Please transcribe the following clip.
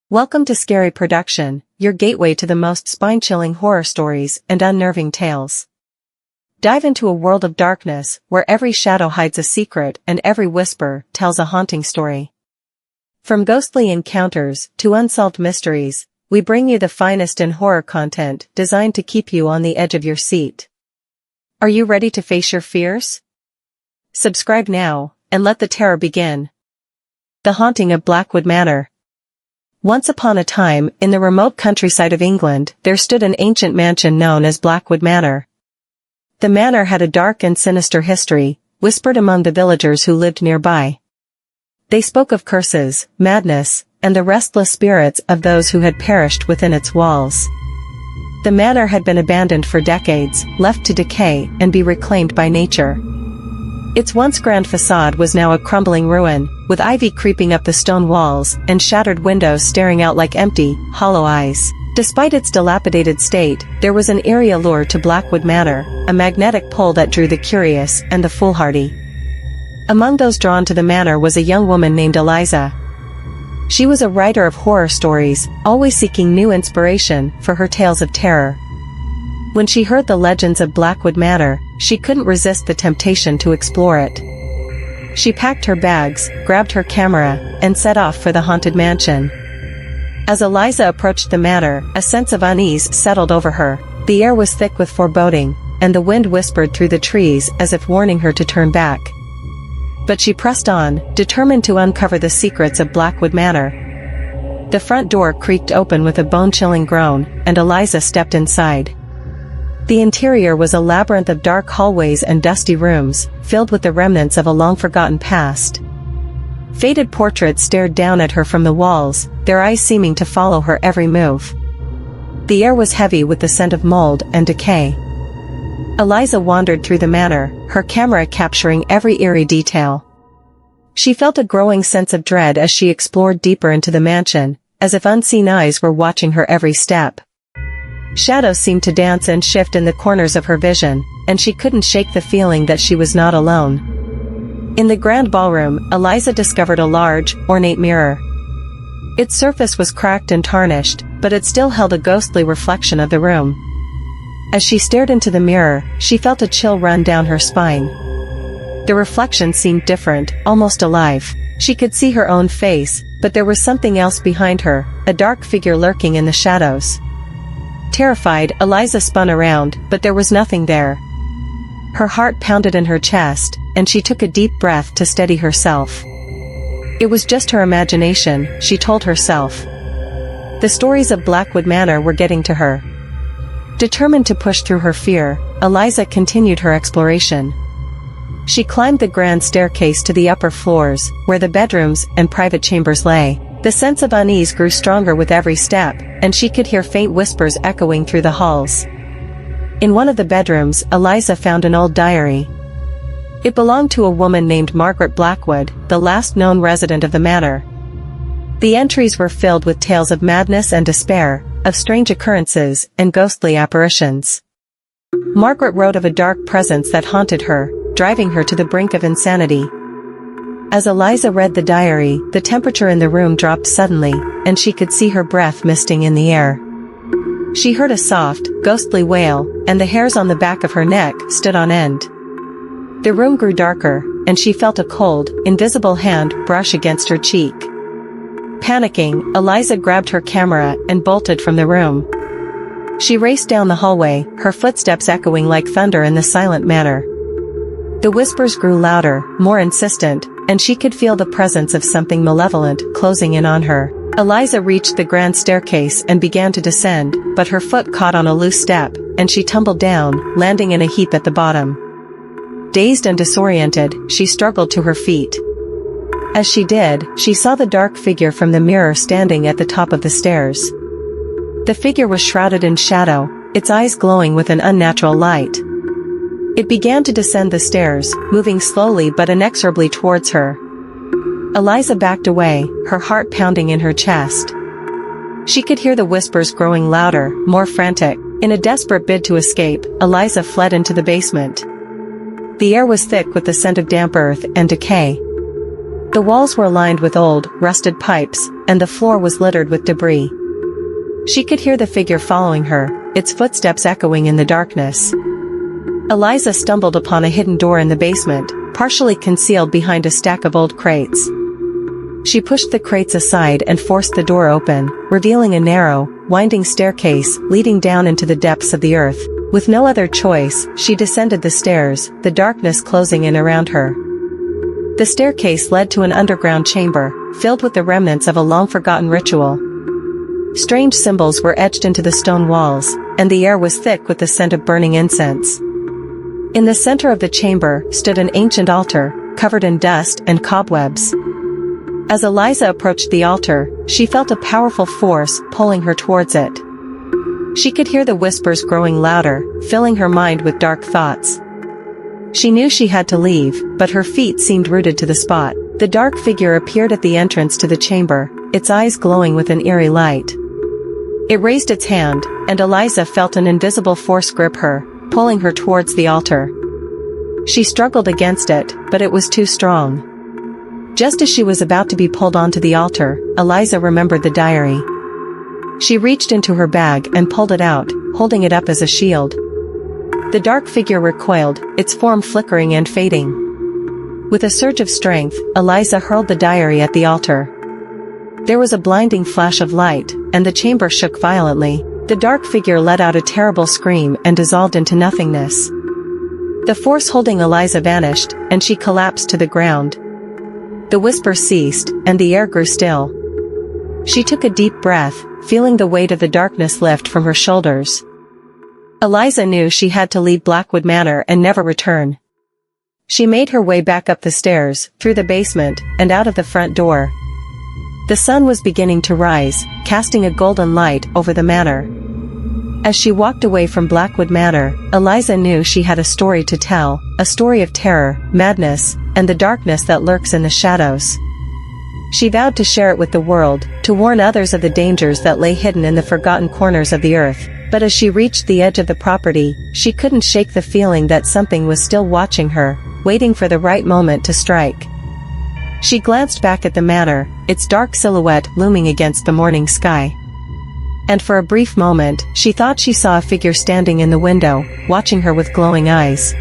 Welcome to Scary Production, your gateway to the most spine-chilling horror stories and unnerving tales. Dive into a world of darkness where every shadow hides a secret and every whisper tells a haunting story. From ghostly encounters to unsolved mysteries, we bring you the finest in horror content designed to keep you on the edge of your seat. Are you ready to face your fears? Subscribe now, and let the terror begin. The Haunting of Blackwood Manor. Once upon a time, in the remote countryside of England, there stood an ancient mansion known as Blackwood Manor. The manor had a dark and sinister history, whispered among the villagers who lived nearby. They spoke of curses, madness, and the restless spirits of those who had perished within its walls. The manor had been abandoned for decades, left to decay and be reclaimed by nature. Its once grand facade was now a crumbling ruin, with ivy creeping up the stone walls and shattered windows staring out like empty, hollow eyes. Despite its dilapidated state, there was an eerie allure to Blackwood Manor, a magnetic pull that drew the curious and the foolhardy. Among those drawn to the manor was a young woman named Eliza. She was a writer of horror stories, always seeking new inspiration for her tales of terror. When she heard the legends of Blackwood Manor, she couldn't resist the temptation to explore it. She packed her bags, grabbed her camera, and set off for the haunted mansion. As Eliza approached the manor, a sense of unease settled over her. The air was thick with foreboding, and the wind whispered through the trees as if warning her to turn back. But she pressed on, determined to uncover the secrets of Blackwood Manor. The front door creaked open with a bone-chilling groan, and Eliza stepped inside. The interior was a labyrinth of dark hallways and dusty rooms, filled with the remnants of a long-forgotten past. Faded portraits stared down at her from the walls, their eyes seeming to follow her every move. The air was heavy with the scent of mold and decay. Eliza wandered through the manor, her camera capturing every eerie detail. She felt a growing sense of dread as she explored deeper into the mansion, as if unseen eyes were watching her every step. Shadows seemed to dance and shift in the corners of her vision, and she couldn't shake the feeling that she was not alone. In the grand ballroom, Eliza discovered a large, ornate mirror. Its surface was cracked and tarnished, but it still held a ghostly reflection of the room. As she stared into the mirror, she felt a chill run down her spine. The reflection seemed different, almost alive. She could see her own face, but there was something else behind her, a dark figure lurking in the shadows. Terrified, Eliza spun around, but there was nothing there. Her heart pounded in her chest, and she took a deep breath to steady herself. It was just her imagination, she told herself. The stories of Blackwood Manor were getting to her. Determined to push through her fear, Eliza continued her exploration. She climbed the grand staircase to the upper floors, where the bedrooms and private chambers lay. The sense of unease grew stronger with every step, and she could hear faint whispers echoing through the halls. In one of the bedrooms, Eliza found an old diary. It belonged to a woman named Margaret Blackwood, the last known resident of the manor. The entries were filled with tales of madness and despair, of strange occurrences and ghostly apparitions. Margaret wrote of a dark presence that haunted her, driving her to the brink of insanity. As Eliza read the diary, the temperature in the room dropped suddenly, and she could see her breath misting in the air. She heard a soft, ghostly wail, and the hairs on the back of her neck stood on end. The room grew darker, and she felt a cold, invisible hand brush against her cheek. Panicking, Eliza grabbed her camera and bolted from the room. She raced down the hallway, her footsteps echoing like thunder in the silent manor. The whispers grew louder, more insistent, and she could feel the presence of something malevolent closing in on her. Eliza reached the grand staircase and began to descend, but her foot caught on a loose step, and she tumbled down, landing in a heap at the bottom. Dazed and disoriented, she struggled to her feet. As she did, she saw the dark figure from the mirror standing at the top of the stairs. The figure was shrouded in shadow, its eyes glowing with an unnatural light. It began to descend the stairs, moving slowly but inexorably towards her. Eliza backed away, her heart pounding in her chest. She could hear the whispers growing louder, more frantic. In a desperate bid to escape, Eliza fled into the basement. The air was thick with the scent of damp earth and decay. The walls were lined with old, rusted pipes, and the floor was littered with debris. She could hear the figure following her, its footsteps echoing in the darkness. Eliza stumbled upon a hidden door in the basement, partially concealed behind a stack of old crates. She pushed the crates aside and forced the door open, revealing a narrow, winding staircase leading down into the depths of the earth. With no other choice, she descended the stairs, the darkness closing in around her. The staircase led to an underground chamber, filled with the remnants of a long-forgotten ritual. Strange symbols were etched into the stone walls, and the air was thick with the scent of burning incense. In the center of the chamber stood an ancient altar, covered in dust and cobwebs. As Eliza approached the altar, she felt a powerful force pulling her towards it. She could hear the whispers growing louder, filling her mind with dark thoughts. She knew she had to leave, but her feet seemed rooted to the spot. The dark figure appeared at the entrance to the chamber, its eyes glowing with an eerie light. It raised its hand, and Eliza felt an invisible force grip her, pulling her towards the altar. She struggled against it, but it was too strong. Just as she was about to be pulled onto the altar, Eliza remembered the diary. She reached into her bag and pulled it out, holding it up as a shield. The dark figure recoiled, its form flickering and fading. With a surge of strength, Eliza hurled the diary at the altar. There was a blinding flash of light, and the chamber shook violently. The dark figure let out a terrible scream and dissolved into nothingness. The force holding Eliza vanished, and she collapsed to the ground. The whisper ceased, and the air grew still. She took a deep breath, feeling the weight of the darkness lift from her shoulders. Eliza knew she had to leave Blackwood Manor and never return. She made her way back up the stairs, through the basement, and out of the front door. The sun was beginning to rise, casting a golden light over the manor. As she walked away from Blackwood Manor, Eliza knew she had a story to tell, a story of terror, madness, and the darkness that lurks in the shadows. She vowed to share it with the world, to warn others of the dangers that lay hidden in the forgotten corners of the earth. But as she reached the edge of the property, she couldn't shake the feeling that something was still watching her, waiting for the right moment to strike. She glanced back at the manor, its dark silhouette looming against the morning sky. And for a brief moment, she thought she saw a figure standing in the window, watching her with glowing eyes.